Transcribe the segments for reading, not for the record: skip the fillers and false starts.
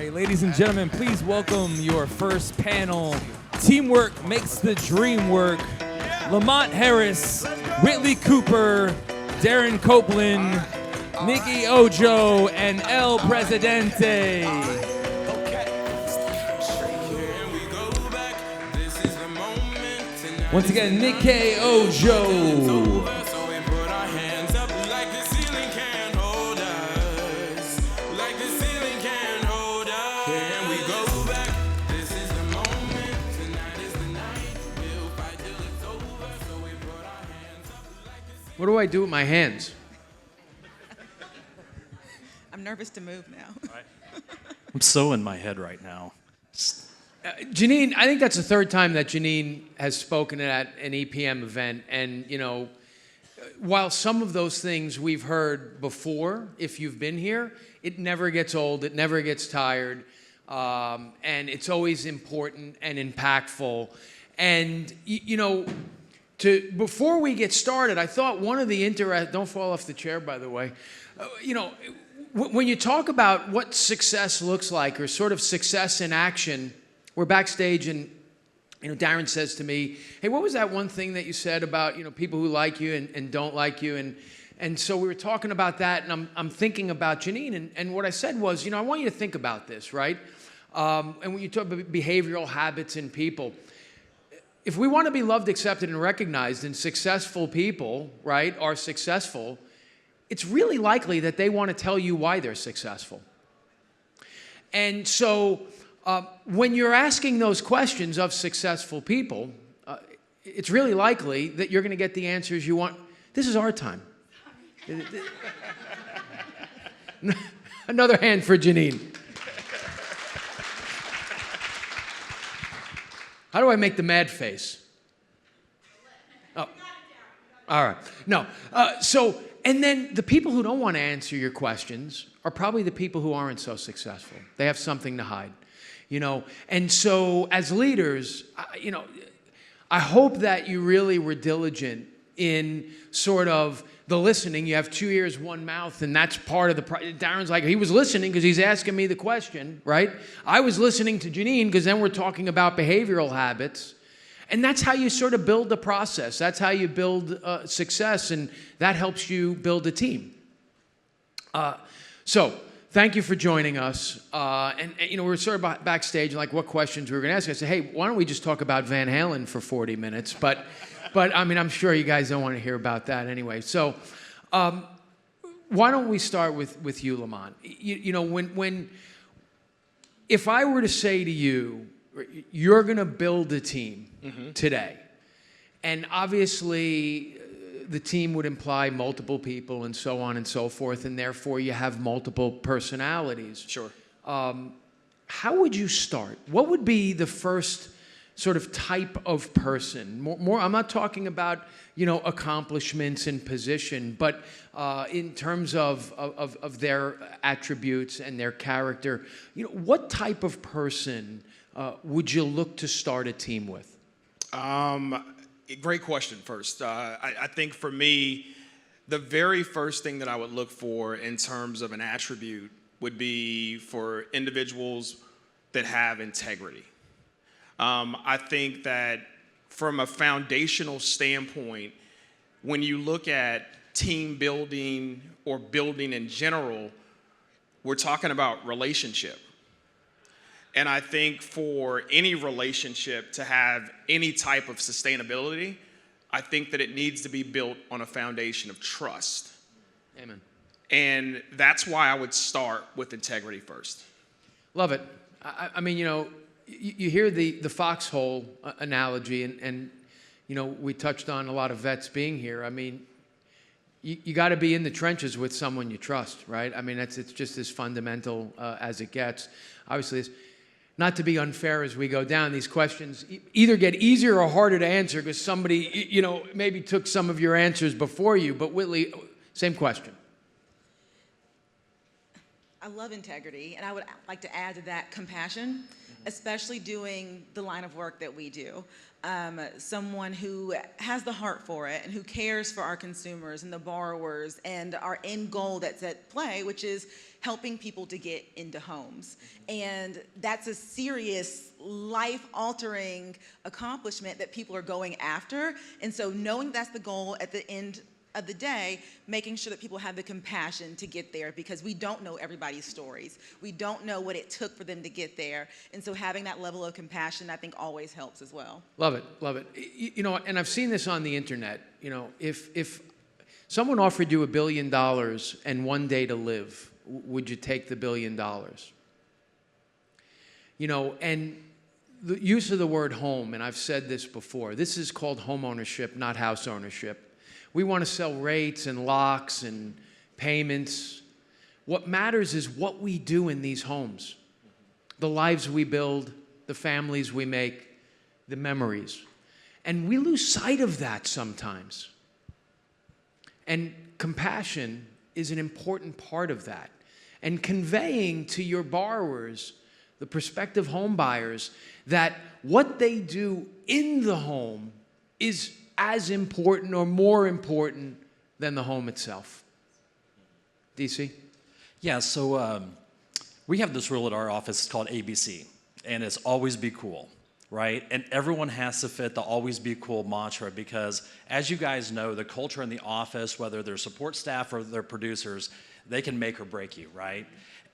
right, ladies and gentlemen, please welcome your first panel. Teamwork makes the dream work. Lamont Harris, Whitley Cooper, Darren Copeland, Nike Ojo, and El Presidente. Once again, Nike Ojo. What do I do with my hands? I'm nervous to move now. I'm so in my head right now. Janine, I think that's the third time that Janine has spoken at an EPM event. And, you know, while some of those things we've heard before, if you've been here, it never gets old, it never gets tired, and it's always important and impactful. And, you know, before we get started, I thought one of the don't fall off the chair, by the way. You know, when you talk about what success looks like, or sort of success in action, we're backstage and, you know, Darren says to me, hey, what was that one thing that you said about, you know, people who like you and don't like you? And so we were talking about that, and I'm thinking about Janine, and what I said was, you know, I want you to think about this, right? And when you talk about behavioral habits in people, if we want to be loved, accepted, and recognized, and successful people, right, are successful, it's really likely that they want to tell you why they're successful. And so when you're asking those questions of successful people, it's really likely that you're going to get the answers you want. This is our time. Another hand for Janine. How do I make the mad face? Oh, all right. No. And then the people who don't want to answer your questions are probably the people who aren't so successful. They have something to hide, you know. And so as leaders, you know, I hope that you really were diligent in sort of the listening. You have 2 ears, 1 mouth, and that's part of the Darren's like, he was listening because he's asking me the question, right? I was listening to Janine because then we're talking about behavioral habits. And that's how you sort of build the process. That's how you build success, and that helps you build a team. So thank you for joining us. And you know, we're sort of backstage, like what questions we were going to ask. I said, hey, why don't we just talk about Van Halen for 40 minutes? But I mean, I'm sure you guys don't want to hear about that anyway. So why don't we start with you, Lamont? You know, if I were to say to you, you're going to build a team today, and obviously the team would imply multiple people and so on and so forth, and therefore you have multiple personalities. Sure. How would you start? What would be the first sort of type of person? More, I'm not talking about, you know, accomplishments and position, but in terms of their attributes and their character. You know, what type of person would you look to start a team with? Great question first. I think for me, the very first thing that I would look for in terms of an attribute would be for individuals that have integrity. I think that from a foundational standpoint, when you look at team building or building in general, we're talking about relationship. And I think for any relationship to have any type of sustainability, I think that it needs to be built on a foundation of trust. Amen. And that's why I would start with integrity first. Love it. I mean, you know, you hear the foxhole analogy, and you know, we touched on a lot of vets being here. I mean, you got to be in the trenches with someone you trust, right? I mean, it's just as fundamental as it gets. Obviously, not to be unfair as we go down, these questions either get easier or harder to answer because somebody, you know, maybe took some of your answers before you. But Whitley, same question. I love integrity, and I would like to add to that compassion. especially doing the line of work that we do. Someone who has the heart for it and who cares for our consumers and the borrowers and our end goal that's at play, which is helping people to get into homes. And that's a serious, life-altering accomplishment that people are going after. And so knowing that's the goal at the end of the day, making sure that people have the compassion to get there, because we don't know everybody's stories. We don't know what it took for them to get there. And so having that level of compassion, I think, always helps as well. Love it, love it. You know, and I've seen this on the internet. You know, if someone offered you $1 billion and one day to live, would you take the $1 billion? You know, and the use of the word home, and I've said this before, this is called home ownership, not house ownership. We want to sell rates and locks and payments. What matters is what we do in these homes, the lives we build, the families we make, the memories. And we lose sight of that sometimes. And compassion is an important part of that. And conveying to your borrowers, the prospective home buyers, that what they do in the home is as important or more important than the home itself. DC? Yeah, so we have this rule at our office, it's called ABC, and it's always be cool, right? And everyone has to fit the always be cool mantra, because as you guys know, the culture in the office, whether they're support staff or they're producers, they can make or break you, right?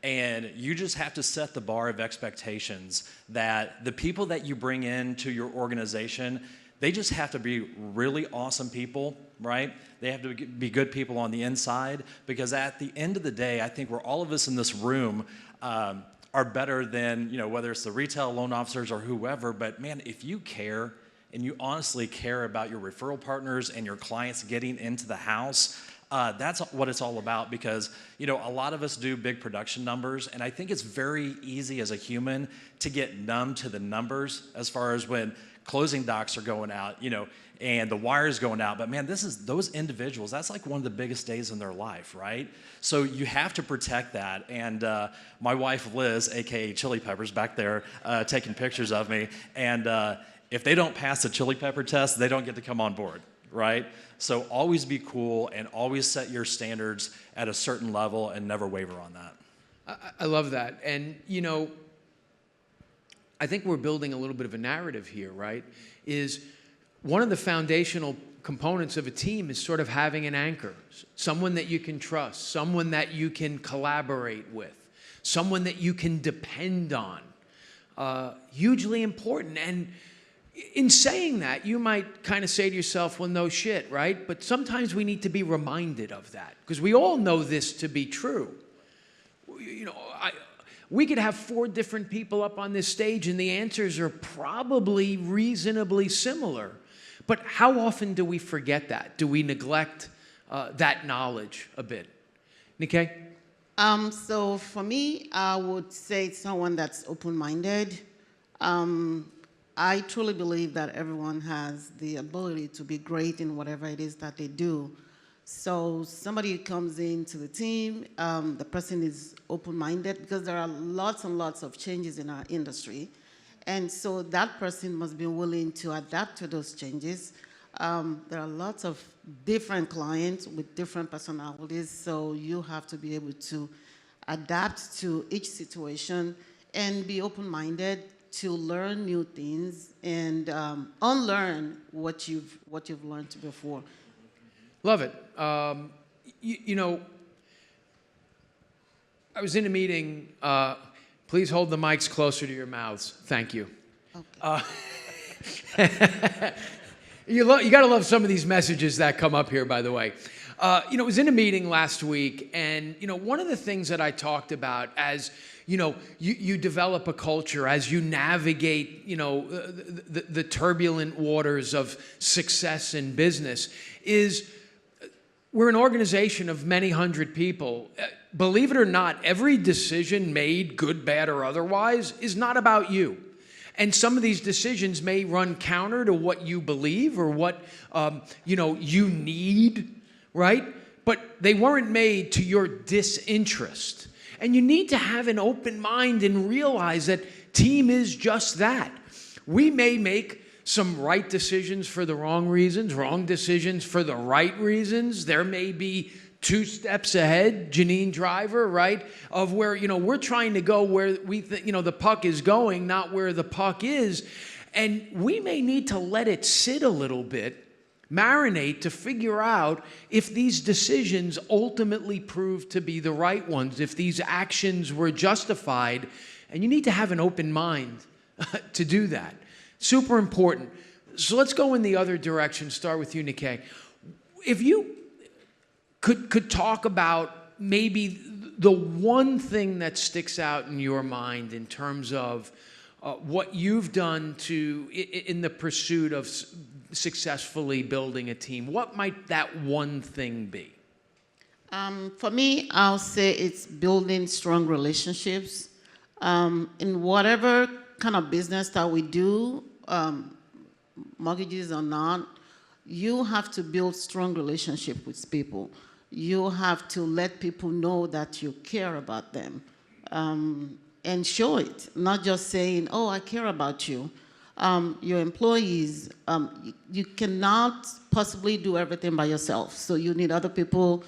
And you just have to set the bar of expectations that the people that you bring into your organization, they just have to be really awesome people, right? They have to be good people on the inside, because at the end of the day, I think we're all of us in this room are better than, you know, whether it's the retail loan officers or whoever. But man, if you care and you honestly care about your referral partners and your clients getting into the house, that's what it's all about. Because, you know, a lot of us do big production numbers, and I think it's very easy as a human to get numb to the numbers as far as when closing docs are going out, you know, and the wires going out. But man, those individuals, that's like one of the biggest days in their life, right? So you have to protect that. And my wife, Liz, AKA Chili Peppers, back there taking pictures of me. And if they don't pass the chili pepper test, they don't get to come on board, right? So always be cool and always set your standards at a certain level and never waver on that. I love that. And, you know, I think we're building a little bit of a narrative here, right? Is one of the foundational components of a team is sort of having an anchor, someone that you can trust, someone that you can collaborate with, someone that you can depend on. Hugely important. And in saying that, you might kind of say to yourself, well, no shit, right? But sometimes we need to be reminded of that, because we all know this to be true. You know, we could have 4 different people up on this stage, and the answers are probably reasonably similar. But how often do we forget that? Do we neglect that knowledge a bit? Nikkei? So for me, I would say someone that's open-minded. I truly believe that everyone has the ability to be great in whatever it is that they do. So somebody comes into the team, the person is open-minded, because there are lots and lots of changes in our industry. And so that person must be willing to adapt to those changes. There are lots of different clients with different personalities, so you have to be able to adapt to each situation and be open-minded to learn new things and unlearn what you've learned before. Love it. You know, I was in a meeting. Please hold the mics closer to your mouths. Thank you. Okay. You got to love some of these messages that come up here, by the way. You know, I was in a meeting last week, and, you know, one of the things that I talked about as, you know, you develop a culture, as you navigate, you know, the turbulent waters of success in business, is we're an organization of many hundred people. Believe it or not, every decision made, good, bad, or otherwise, is not about you. And some of these decisions may run counter to what you believe or what you know, you need, right? But they weren't made to your disinterest. And you need to have an open mind and realize that team is just that. We may make some right decisions for the wrong reasons, wrong decisions for the right reasons. There may be 2 steps ahead, Janine Driver, right, of where, we're trying to go where we think, the puck is going, not where the puck is. And we may need to let it sit a little bit, marinate, to figure out if these decisions ultimately prove to be the right ones, if these actions were justified. And you need to have an open mind to do that. Super important. So let's go in the other direction. Start with you, Nikkei. If you could talk about maybe the one thing that sticks out in your mind in terms of what you've done in the pursuit of successfully building a team, what might that one thing be? For me, I'll say it's building strong relationships. In whatever kind of business that we do, mortgages or not, you have to build strong relationship with people. You have to let people know that you care about them, and show it, not just saying, oh, I care about you. Your employees, you cannot possibly do everything by yourself, so you need other people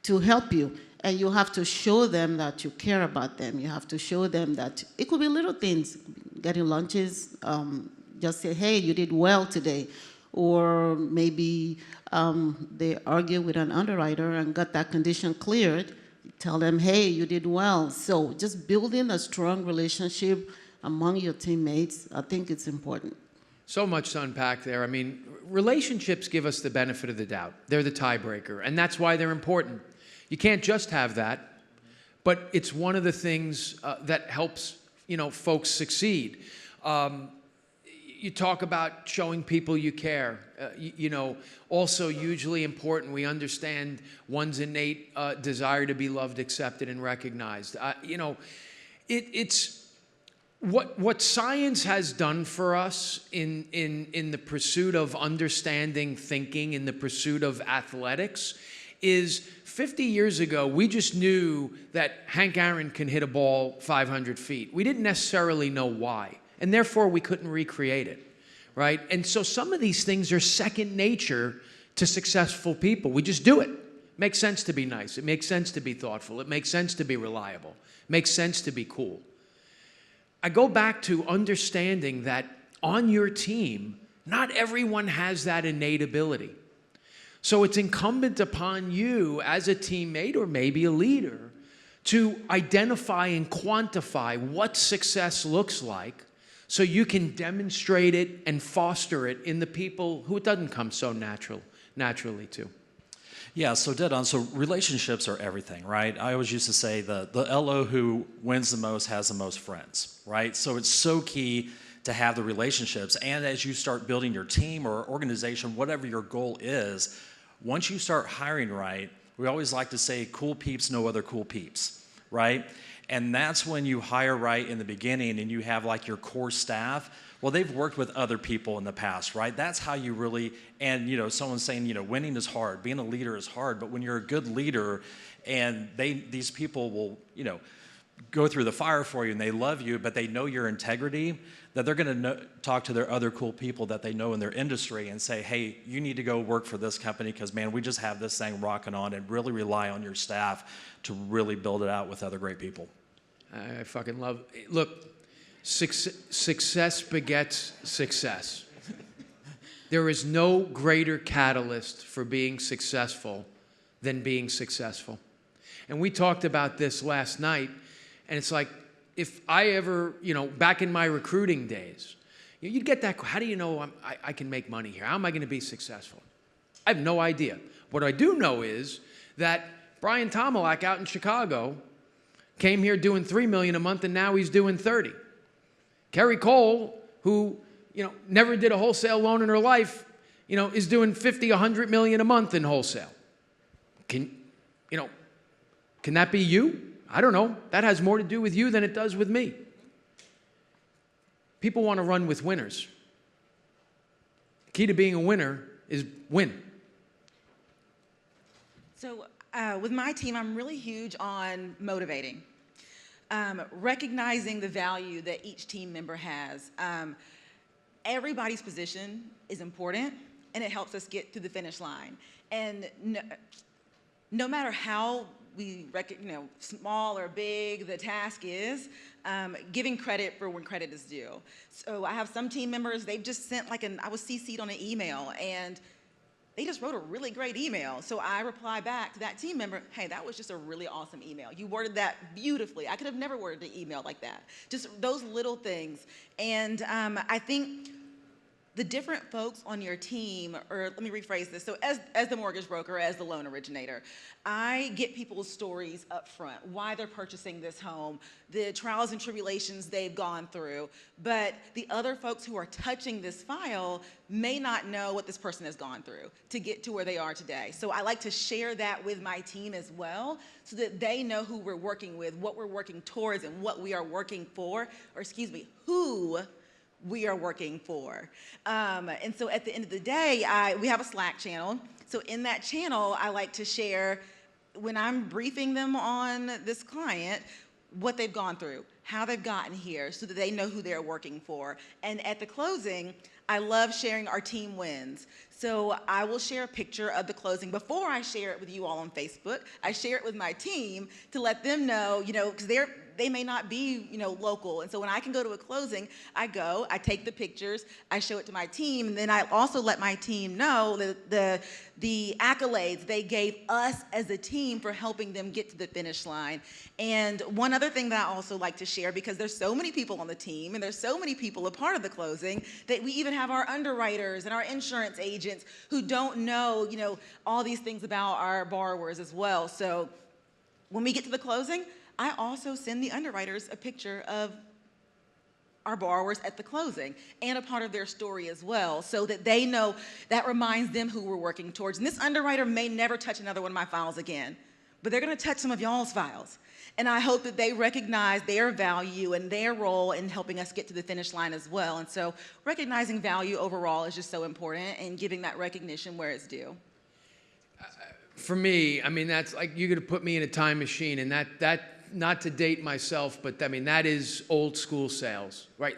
to help you. And you have to show them that you care about them. You have to show them that it could be little things, getting lunches, just say, hey, you did well today. Or maybe they argue with an underwriter and got that condition cleared. Tell them, hey, you did well. So just building a strong relationship among your teammates, I think it's important. So much to unpack there. I mean, relationships give us the benefit of the doubt. They're the tiebreaker, and that's why they're important. You can't just have that, but it's one of the things that helps, folks succeed. You talk about showing people you care. Also hugely important, we understand one's innate desire to be loved, accepted, and recognized. It's what science has done for us in the pursuit of understanding thinking, in the pursuit of athletics, is 50 years ago, we just knew that Hank Aaron can hit a ball 500 feet. We didn't necessarily know why, and therefore we couldn't recreate it, right? And so some of these things are second nature to successful people. We just do it. Makes sense to be nice. It makes sense to be thoughtful. It makes sense to be reliable. It makes sense to be cool. I go back to understanding that on your team, not everyone has that innate ability. So it's incumbent upon you as a teammate or maybe a leader to identify and quantify what success looks like so you can demonstrate it and foster it in the people who it doesn't come so naturally to. Yeah, so dead on. So relationships are everything, right? I always used to say the LO who wins the most has the most friends, right? So it's so key to have the relationships. And as you start building your team or organization, whatever your goal is, once you start hiring right, we always like to say cool peeps know other cool peeps, right? And that's when you hire right in the beginning and you have like your core staff. Well, they've worked with other people in the past, right? That's how you really, and someone's saying, winning is hard, being a leader is hard, but when you're a good leader and these people will, go through the fire for you and they love you, but they know your integrity, that they're going to talk to their other cool people that they know in their industry and say, hey, you need to go work for this company because, man, we just have this thing rocking on, and really rely on your staff to really build it out with other great people. I fucking love it. Look, success begets success. There is no greater catalyst for being successful than being successful. And we talked about this last night, and it's like, if I ever, back in my recruiting days, you'd get that, how do you know I can make money here? How am I going to be successful? I have no idea. What I do know is that Brian Tomalak out in Chicago came here doing $3 million a month, and now he's doing 30. Kerry Cole, who, never did a wholesale loan in her life, is doing 50, 100 million a month in wholesale. Can that be you? I don't know. That has more to do with you than it does with me. People want to run with winners. The key to being a winner is win. So with my team, I'm really huge on motivating. recognizing the value that each team member has. Everybody's position is important, and it helps us get to the finish line. And no matter how we small or big the task is, giving credit for when credit is due. So I have some team members, they've just sent I was CC'd on an email, and they just wrote a really great email. So I reply back to that team member, hey, that was just a really awesome email. You worded that beautifully. I could have never worded an email like that. Just those little things. And I think the different folks on your team, or let me rephrase this. So as the mortgage broker, as the loan originator, I get people's stories up front, why they're purchasing this home, the trials and tribulations they've gone through. But the other folks who are touching this file may not know what this person has gone through to get to where they are today. So I like to share that with my team as well, so that they know who we're working with, what we're working towards, and what we are working for, or who we are working for. And so at the end of the day, we have a Slack channel. So in that channel, I like to share, when I'm briefing them on this client, what they've gone through, how they've gotten here, so that they know who they're working for. And at the closing, I love sharing our team wins. So I will share a picture of the closing before I share it with you all on Facebook. I share it with my team to let them know, because they may not be, local. And so when I can go to a closing, I take the pictures, I show it to my team, and then I also let my team know the accolades they gave us as a team for helping them get to the finish line. And one other thing that I also like to share, because there's so many people on the team and there's so many people a part of the closing, that we even have our underwriters and our insurance agents who don't know, all these things about our borrowers as well. So when we get to the closing, I also send the underwriters a picture of our borrowers at the closing and a part of their story as well, so that they know, that reminds them who we're working towards. And this underwriter may never touch another one of my files again, but they're gonna touch some of y'all's files. And I hope that they recognize their value and their role in helping us get to the finish line as well. And so recognizing value overall is just so important, and giving that recognition where it's due. For me, that's like you're gonna put me in a time machine, and that not to date myself, but that is old school sales, right?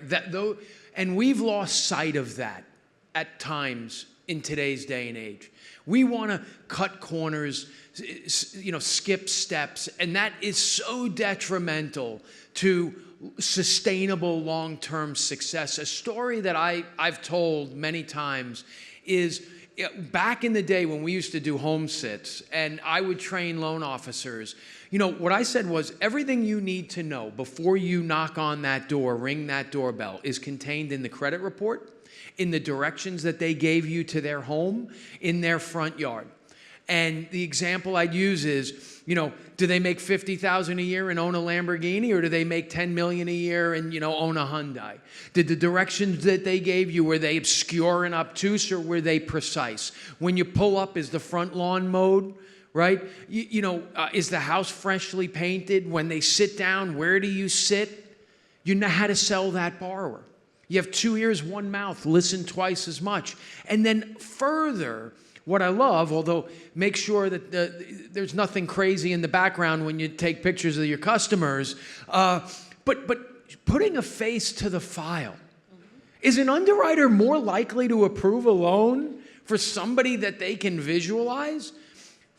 And we've lost sight of that at times in today's day and age. We want to cut corners, skip steps, and that is so detrimental to sustainable long-term success. A story that I've told many times is, back in the day when we used to do home sits and I would train loan officers, what I said was, everything you need to know before you knock on that door, ring that doorbell, is contained in the credit report, in the directions that they gave you to their home, in their front yard. And the example I'd use is, do they make $50,000 a year and own a Lamborghini, or do they make $10 million a year and, own a Hyundai? Did the directions that they gave you, were they obscure and obtuse, or were they precise? When you pull up, is the front lawn mowed? Right? Is the house freshly painted? When they sit down, where do you sit? You know how to sell that borrower. You have 2 ears, 1 mouth, listen twice as much. And then further, what I love, although make sure that there's nothing crazy in the background when you take pictures of your customers, but putting a face to the file. Is an underwriter more likely to approve a loan for somebody that they can visualize?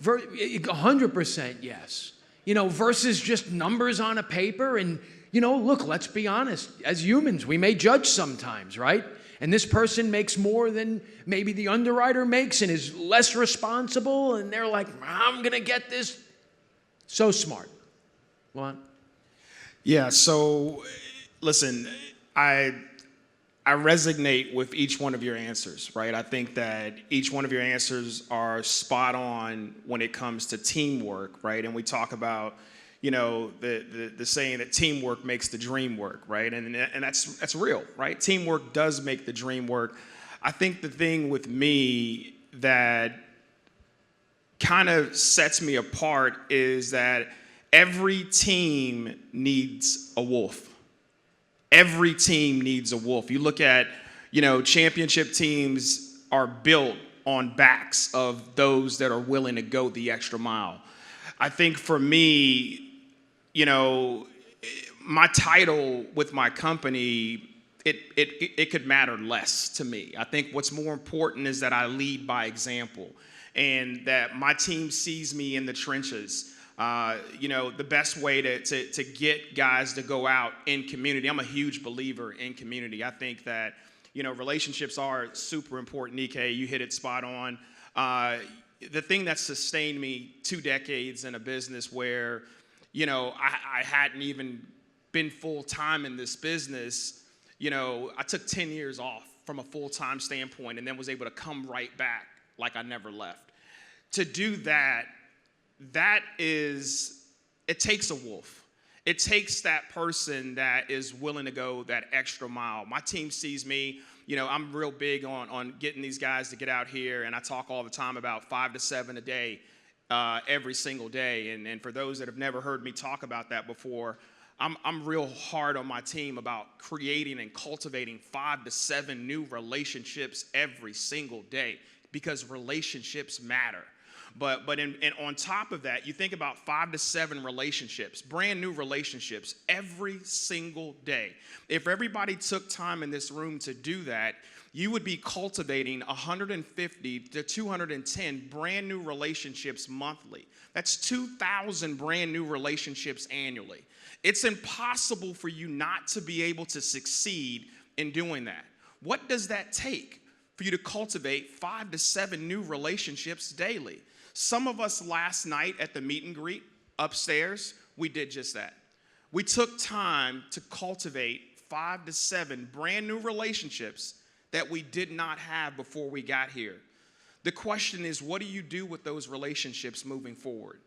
100% yes. Versus just numbers on a paper. And, look, let's be honest. As humans, we may judge sometimes, right? And this person makes more than maybe the underwriter makes and is less responsible. And they're like, I'm going to get this. So smart. Lamont? Yeah, so listen, I resonate with each one of your answers, right? I think that each one of your answers are spot on when it comes to teamwork, right? And we talk about, the saying that teamwork makes the dream work, right? And that's real, right? Teamwork does make the dream work. I think the thing with me that kind of sets me apart is that every team needs a wolf. Every team needs a wolf. You look at, championship teams are built on backs of those that are willing to go the extra mile. I think for me, my title with my company, it could matter less to me. I think what's more important is that I lead by example, and that my team sees me in the trenches. The best way to get guys to go out in community. I'm a huge believer in community. I think that, relationships are super important. Nikkei, you hit it spot on. The thing that sustained me 2 decades in a business where, I hadn't even been full-time in this business, I took 10 years off from a full-time standpoint and then was able to come right back like I never left. To do that, it takes a wolf. It takes that person that is willing to go that extra mile. My team sees me, I'm real big on getting these guys to get out here, and I talk all the time about 5 to 7 a day, every single day. And for those that have never heard me talk about that before, I'm real hard on my team about creating and cultivating 5 to 7 new relationships every single day, because relationships matter. But on top of that, you think about 5 to 7 relationships, brand new relationships every single day. If everybody took time in this room to do that, you would be cultivating 150 to 210 brand new relationships monthly. That's 2,000 brand new relationships annually. It's impossible for you not to be able to succeed in doing that. What does that take for you to cultivate 5 to 7 new relationships daily? Some of us last night at the meet and greet upstairs, we did just that. We took time to cultivate 5 to 7 brand new relationships that we did not have before we got here. The question is, what do you do with those relationships moving forward?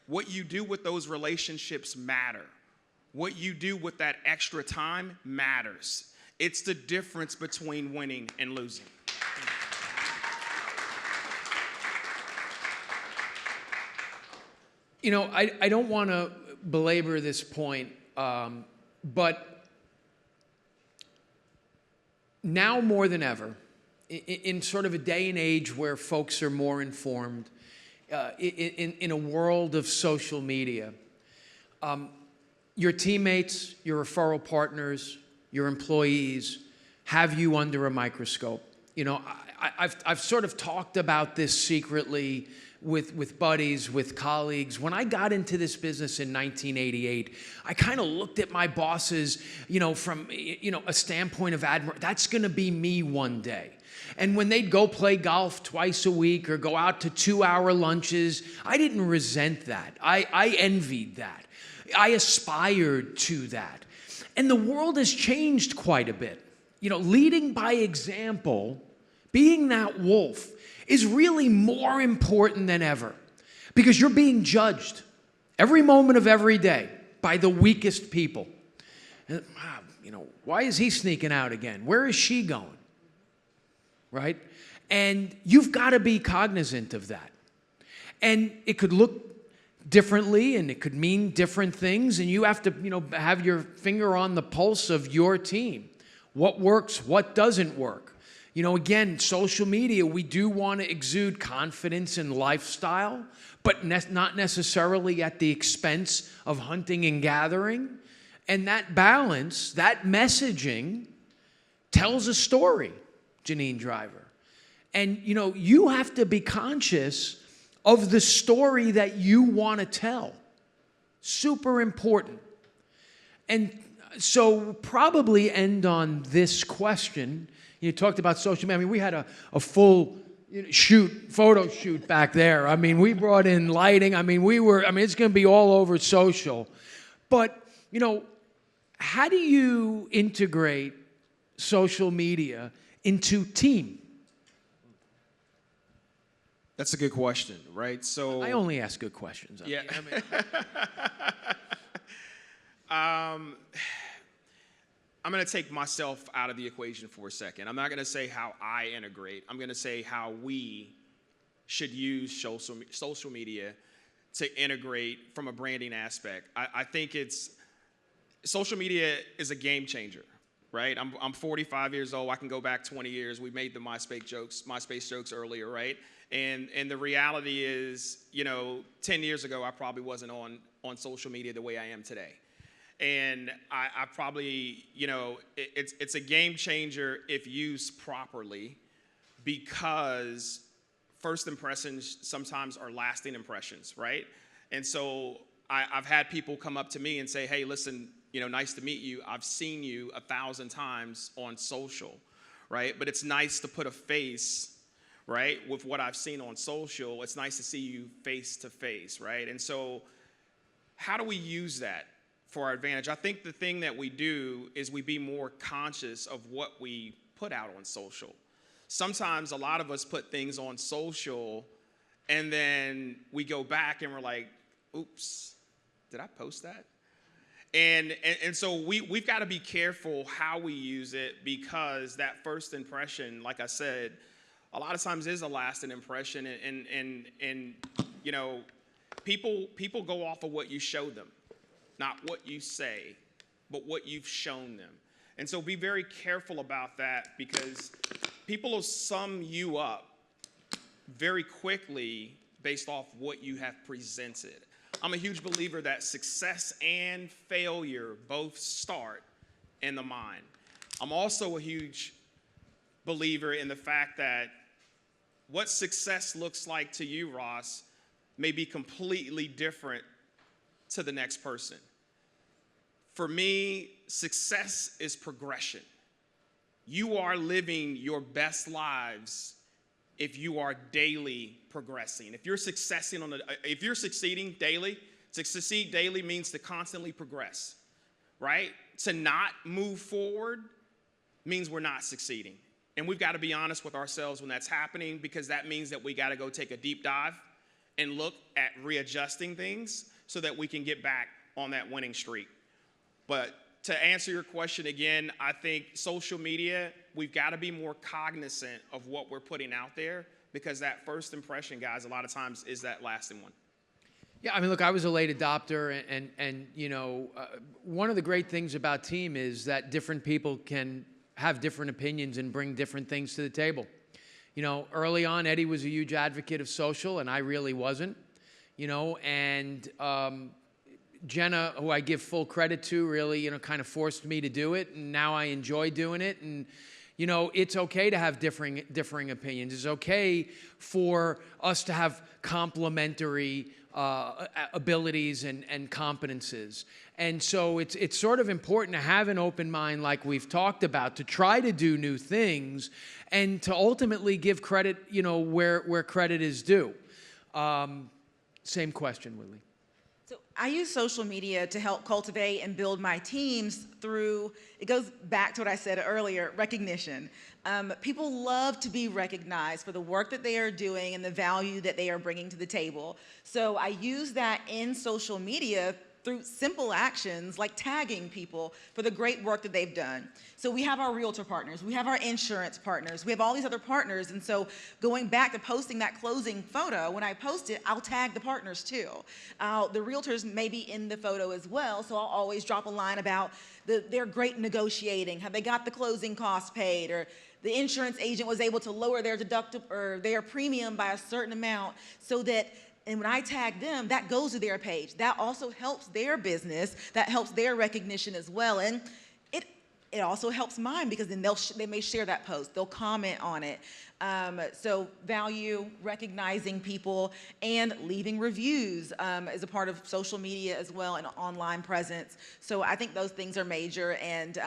What you do with those relationships matter. What you do with that extra time matters. It's the difference between winning and losing. I don't want to belabor this point, but now more than ever, in sort of a day and age where folks are more informed, in a world of social media, your teammates, your referral partners, your employees have you under a microscope. I've sort of talked about this secretly with buddies, with colleagues. When I got into this business in 1988, I kind of looked at my bosses, from, a standpoint of admiration. That's going to be me one day. And when they'd go play golf twice a week or go out to 2-hour lunches, I didn't resent that. I envied that. I aspired to that. And the world has changed quite a bit. Leading by example, being that wolf, is really more important than ever, because you're being judged every moment of every day by the weakest people. And, why is he sneaking out again? Where is she going? Right? And you've got to be cognizant of that. And it could look differently, and it could mean different things, and you have to, have your finger on the pulse of your team. What works, what doesn't work. Again, social media, we do want to exude confidence and lifestyle, but not necessarily at the expense of hunting and gathering. And that balance, that messaging, tells a story, Janine Driver. And, you have to be conscious of the story that you want to tell. Super important. And so we'll probably end on this question. You talked about social media. We had a full photo shoot back there. We brought in lighting. It's going to be all over social. But, how do you integrate social media into team? That's a good question, right? So I only ask good questions. Yeah. I'm going to take myself out of the equation for a second. I'm not going to say how I integrate. I'm going to say how we should use social media to integrate from a branding aspect. I think social media is a game changer, right? I'm 45 years old. I can go back 20 years. We made the MySpace jokes earlier, right? And the reality is, 10 years ago, I probably wasn't on social media the way I am today. And I probably, it's a game changer if used properly, because first impressions sometimes are lasting impressions, right? And so I've had people come up to me and say, hey, listen, nice to meet you. I've seen you 1,000 times on social, right? But it's nice to put a face, right, with what I've seen on social. It's nice to see you face to face, right? And so how do we use that for our advantage? I think the thing that we do is we be more conscious of what we put out on social. Sometimes a lot of us put things on social and then we go back and we're like, oops, did I post that? And so we've got to be careful how we use it, because that first impression, like I said, a lot of times is a lasting impression, and people go off of what you show them, not what you say, but what you've shown them. And so be very careful about that, because people will sum you up very quickly based off what you have presented. I'm a huge believer that success and failure both start in the mind. I'm also a huge believer in the fact that what success looks like to you, Ross, may be completely different to the next person. For me, success is progression. You are living your best lives if you are daily progressing. If you're succeeding daily, to succeed daily means to constantly progress, right? To not move forward means we're not succeeding. And we've got to be honest with ourselves when that's happening, because that means that we got to go take a deep dive and look at readjusting things so that we can get back on that winning streak. But to answer your question again, I think social media, we've got to be more cognizant of what we're putting out there, because that first impression, guys, a lot of times is that lasting one. Yeah, I mean, look, I was a late adopter, and one of the great things about Team is that different people can have different opinions and bring different things to the table. Early on, Eddie was a huge advocate of social, and I really wasn't, and Jenna, who I give full credit to, really, kind of forced me to do it, and now I enjoy doing it. And, it's okay to have differing opinions. It's okay for us to have complementary abilities and competences. And so it's sort of important to have an open mind, like we've talked about, to try to do new things and to ultimately give credit, where credit is due. Same question, Whitley. So I use social media to help cultivate and build my teams through, it goes back to what I said earlier, recognition. People love to be recognized for the work that they are doing and the value that they are bringing to the table. So I use that in social media through simple actions like tagging people for the great work that they've done. So we have our realtor partners, we have our insurance partners, we have all these other partners, and so going back to posting that closing photo, when I post it, I'll tag the partners too. The realtors may be in the photo as well, so I'll always drop a line about their great negotiating, have they got the closing costs paid, or the insurance agent was able to lower their deductible or their premium by a certain amount, so that. And when I tag them, that goes to their page. That also helps their business. That helps their recognition as well. And it also helps mine, because then they may share that post. They'll comment on it. So value, recognizing people, and leaving reviews is a part of social media as well, and online presence. So I think those things are major. And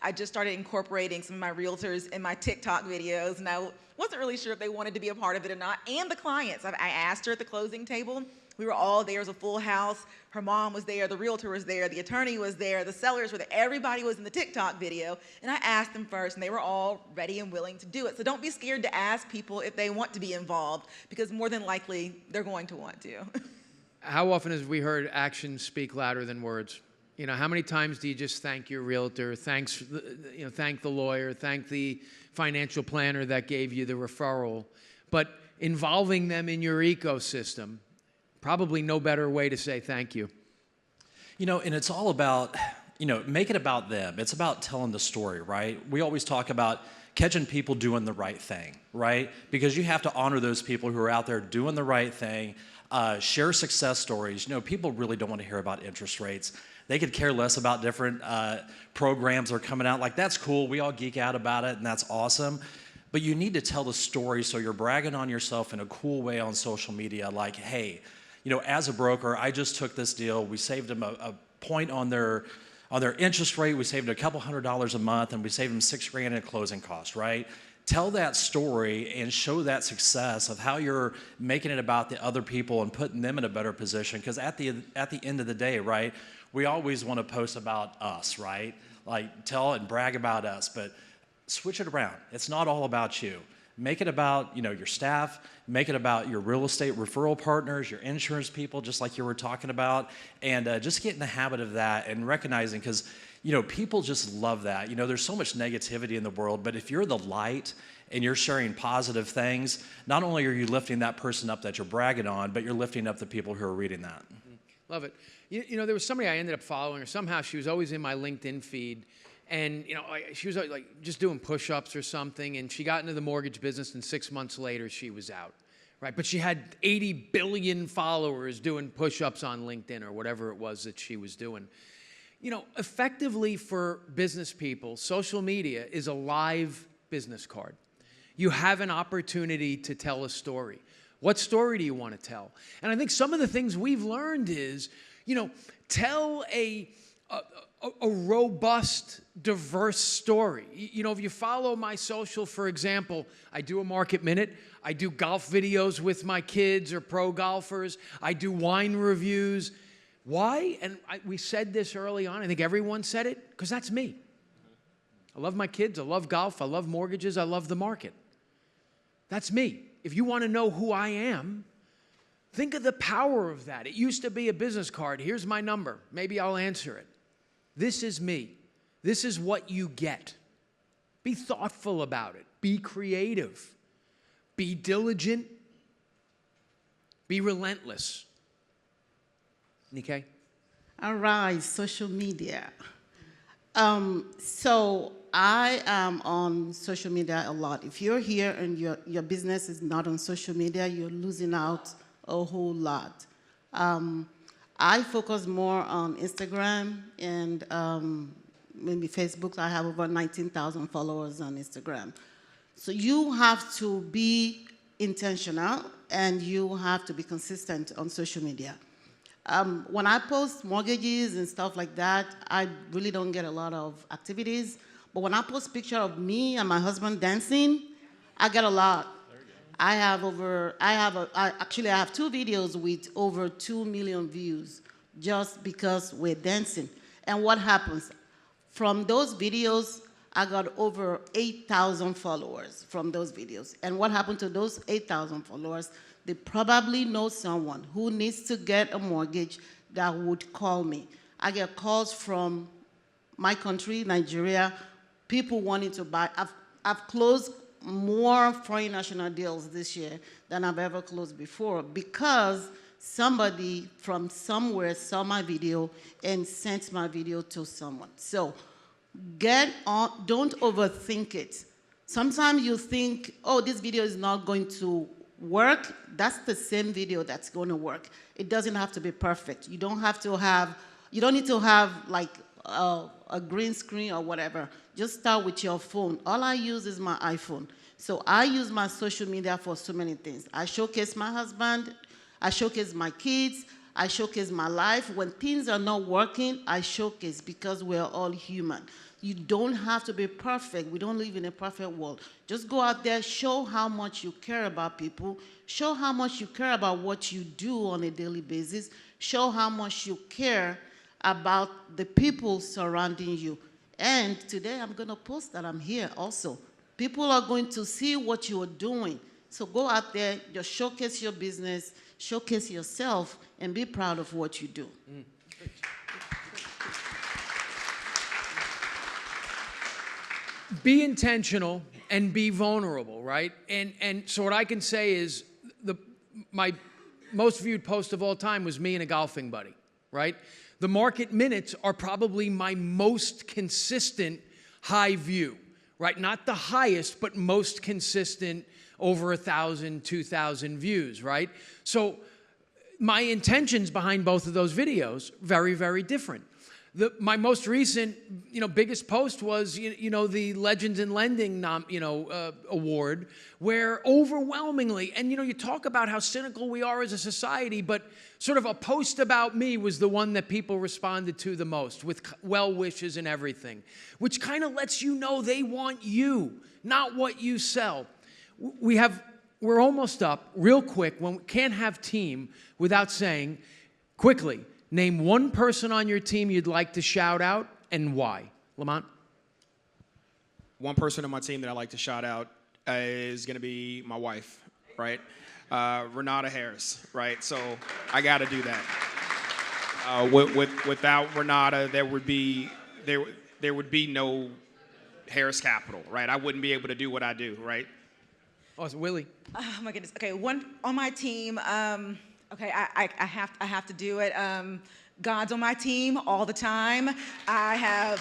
I just started incorporating some of my realtors in my TikTok videos. And I wasn't really sure if they wanted to be a part of it or not. And the clients. I asked her at the closing table. We were all there. It was a full house. Her mom was there. The realtor was there. The attorney was there. The sellers were there. Everybody was in the TikTok video. And I asked them first, and they were all ready and willing to do it. So don't be scared to ask people if they want to be involved, because more than likely, they're going to want to. How often have we heard actions speak louder than words? How many times do you just thank your realtor, thank the lawyer, thank the financial planner that gave you the referral, but involving them in your ecosystem? Probably no better way to say thank you. And it's all about, make it about them. It's about telling the story, right? We always talk about catching people doing the right thing, right? Because you have to honor those people who are out there doing the right thing, share success stories. People really don't want to hear about interest rates. They could care less about different programs that are coming out. Like, that's cool. We all geek out about it, and that's awesome. But you need to tell the story so you're bragging on yourself in a cool way on social media. Like, hey, you know, as a broker, I just took this deal. We saved them a point on their interest rate. We saved them a couple $100s a month, and we saved them $6,000 in closing costs, right? Tell that story and show that success of how you're making it about the other people and putting them in a better position. Because at the end of the day, right, we always want to post about us, right? Like, tell and brag about us, but switch it around. It's not all about you. Make it about, you know, your staff. Make it about your real estate referral partners, your insurance people, just like you were talking about, and just get in the habit of that and recognizing, because, you know, people just love that. You know, there's so much negativity in the world, but if you're the light and you're sharing positive things, not only are you lifting that person up that you're bragging on, but you're lifting up the people who are reading that. Love it. You know, there was somebody I ended up following, or somehow she was always in my LinkedIn feed. And, you know, she was like just doing push-ups or something, and she got into the mortgage business, and 6 months later she was out, right? But she had 80 billion followers doing push-ups on LinkedIn or whatever it was that she was doing. You know, effectively for business people, social media is a live business card. You have an opportunity to tell a story. What story do you want to tell? And I think some of the things we've learned is, you know, tell a robust, diverse story. You know, if you follow my social, for example, I do a market minute. I do golf videos with my kids or pro golfers. I do wine reviews. Why? And we said this early on. I think everyone said it, because that's me. I love my kids. I love golf. I love mortgages. I love the market. That's me. If you want to know who I am, think of the power of that. It used to be a business card. Here's my number. Maybe I'll answer it. This is me. This is what you get. Be thoughtful about it. Be creative. Be diligent. Be relentless. Nikkei? All right, social media. So I am on social media a lot. If you're here and your business is not on social media, you're losing out a whole lot. I focus more on Instagram and maybe Facebook. I have over 19,000 followers on Instagram. So you have to be intentional and you have to be consistent on social media. When I post mortgages and stuff like that, I really don't get a lot of activities. But when I post picture of me and my husband dancing, I get a lot. I have 2 videos with over 2 million views just because we're dancing. And what happens? From those videos, I got over 8,000 followers from those videos. And what happened to those 8,000 followers? They probably know someone who needs to get a mortgage that would call me. I get calls from my country, Nigeria, people wanting to buy. I've closed more foreign national deals this year than I've ever closed before because somebody from somewhere saw my video and sent my video to someone. So get on, don't overthink it. Sometimes you think, oh, this video is not going to work. That's the same video that's going to work. It doesn't have to be perfect. You don't need to have like a green screen or whatever. Just start with your phone. All I use is my iPhone. So I use my social media for so many things. I showcase my husband. I showcase my kids. I showcase my life. When things are not working, I showcase because we're all human. You don't have to be perfect. We don't live in a perfect world. Just go out there, show how much you care about people. Show how much you care about what you do on a daily basis. Show how much you care about the people surrounding you. And today I'm going to post that I'm here also. People are going to see what you are doing. So go out there, just showcase your business, showcase yourself, and be proud of what you do. Be intentional and be vulnerable, right? And so what I can say is my most viewed post of all time was me and a golfing buddy, right? The market minutes are probably my most consistent high view, right? Not the highest, but most consistent, over 1,000, 2,000 views, right? So my intentions behind both of those videos, very, very different. my most recent, biggest post was, the Legends in Lending, award, where overwhelmingly, and you talk about how cynical we are as a society, but sort of a post about me was the one that people responded to the most, with well wishes and everything, which kind of lets you know they want you, not what you sell. We're almost up, real quick. We can't have team without saying, quickly, name one person on your team you'd like to shout out and why. Lamont? One person on my team that I like to shout out is going to be my wife, right? Renata Harris, right? So I got to do that. Without Renata, there would be no Harris Capital, right? I wouldn't be able to do what I do, right? Awesome. Willie? Oh my goodness. Okay, one on my team. Okay, I have to do it. God's on my team all the time. I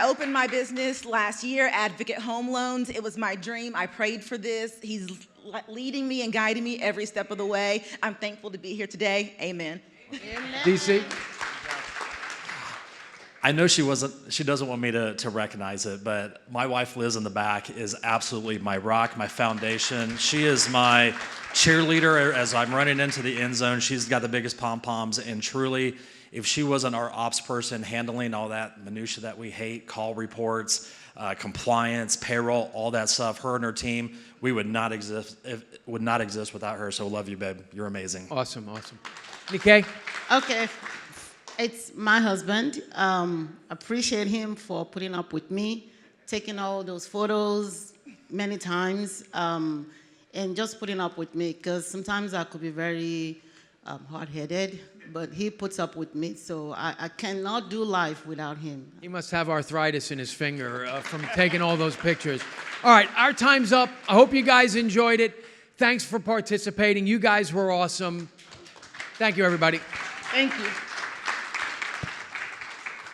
opened my business last year, Advocate Home Loans. It was my dream. I prayed for this. He's leading me and guiding me every step of the way. I'm thankful to be here today. Amen. DC? I know she doesn't want me to recognize it, but my wife Liz in the back is absolutely my rock, my foundation. She is my cheerleader as I'm running into the end zone. She's got the biggest pom-poms, and truly, if she wasn't our ops person handling all that minutia that we hate, call reports, compliance, payroll, all that stuff, her and her team, we would not exist without her. So love you, babe. You're amazing. Awesome. Nikkei? Okay. It's my husband. Appreciate him for putting up with me, taking all those photos many times, and just putting up with me, because sometimes I could be very hard-headed, but he puts up with me, so I cannot do life without him. He must have arthritis in his finger from taking all those pictures. All right, our time's up. I hope you guys enjoyed it. Thanks for participating. You guys were awesome. Thank you, everybody. Thank you.